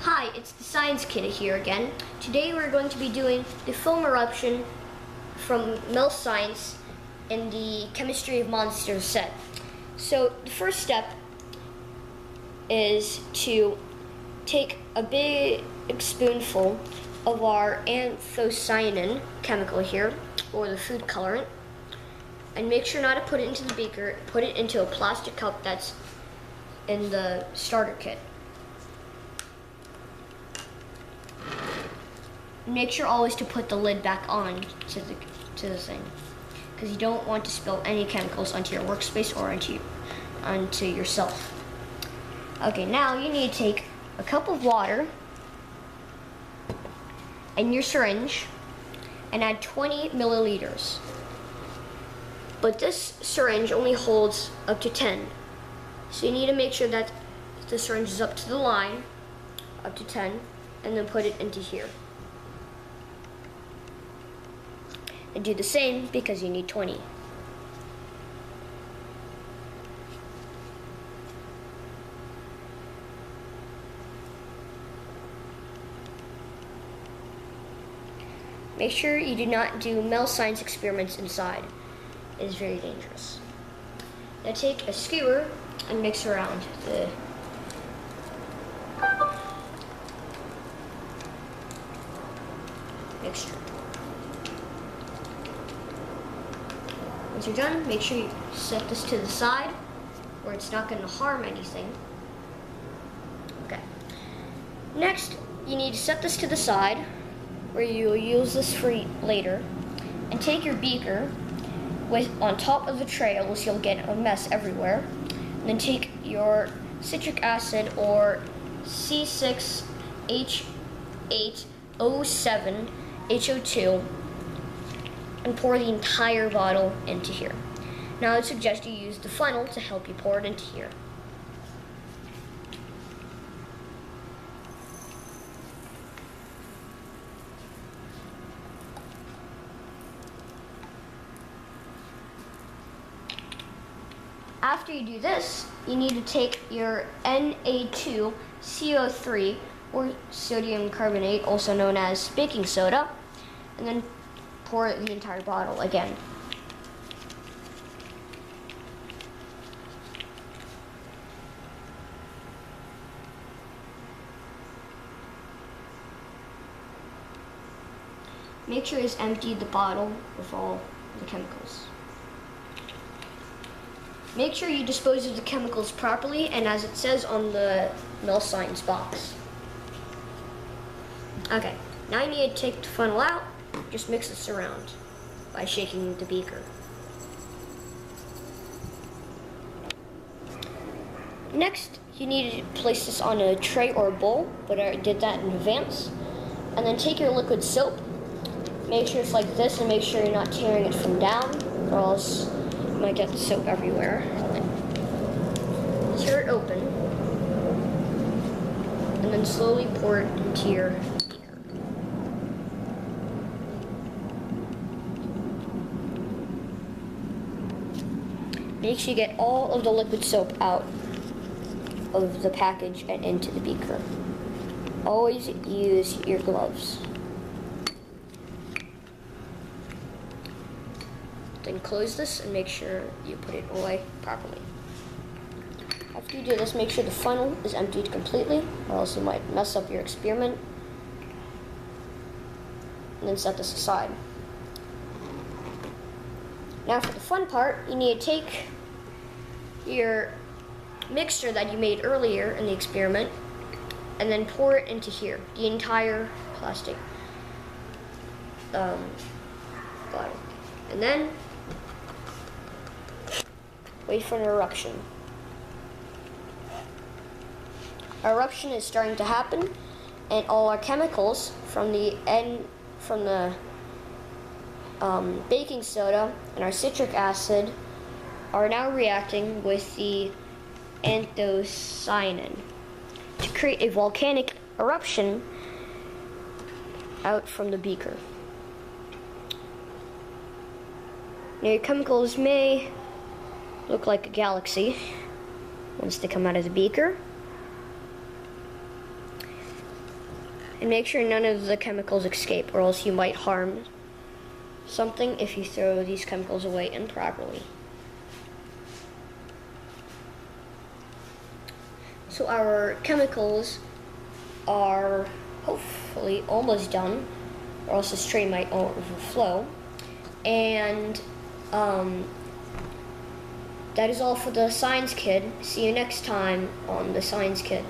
Hi, it's the Science Kid here again. Today we're going to be doing the foam eruption from Mel Science in the Chemistry of Monsters set. So the first step is to take a big spoonful of our anthocyanin chemical here, or the food colorant, and make sure not to put it into the beaker. Put it into a plastic cup that's in the starter kit. Make sure always to put the lid back on to the thing, because you don't want to spill any chemicals onto your workspace or onto yourself. Okay, now you need to take a cup of water and your syringe and add 20 milliliters. But this syringe only holds up to 10. So you need to make sure that the syringe is up to the line, up to 10, and then put it into here. And do the same because you need 20. Make sure you do not do Mel Science experiments inside. It is very dangerous. Now take a skewer and mix around the mixture. Once you're done, make sure you set this to the side where it's not going to harm anything. Okay. Next, you need to set this to the side where you will use this for later, and take your beaker on top of the tray, else you'll get a mess everywhere. And then take your citric acid, or C6H8O7HO2, and pour the entire bottle into here. Now I'd suggest you use the funnel to help you pour it into here. After you do this, you need to take your Na2CO3, or sodium carbonate, also known as baking soda, and then pour the entire bottle again. Make sure it's emptied the bottle with all the chemicals. Make sure you dispose of the chemicals properly and as it says on the Mel Science box. Okay, now you need to take the funnel out. Just mix this around by shaking the beaker. Next, you need to place this on a tray or a bowl, but I did that in advance. And then take your liquid soap. Make sure it's like this, and make sure you're not tearing it from down, or else you might get the soap everywhere. Tear it open, and then slowly pour it into your beaker. Make sure you get all of the liquid soap out of the package and into the beaker. Always use your gloves. Then close this and make sure you put it away properly. After you do this, make sure the funnel is emptied completely, or else you might mess up your experiment. And then set this aside. Now for the fun part, you need to take your mixture that you made earlier in the experiment and then pour it into here, the entire plastic bottle. And then wait for an eruption. Our eruption is starting to happen, and all our chemicals from the baking soda and our citric acid are now reacting with the anthocyanin to create a volcanic eruption out from the beaker. Now your chemicals may look like a galaxy once they come out of the beaker. And make sure none of the chemicals escape, or else you might harm something if you throw these chemicals away improperly. So our chemicals are hopefully almost done, or else this tray might overflow. And that is all for the Science Kid. See you next time on the Science Kid.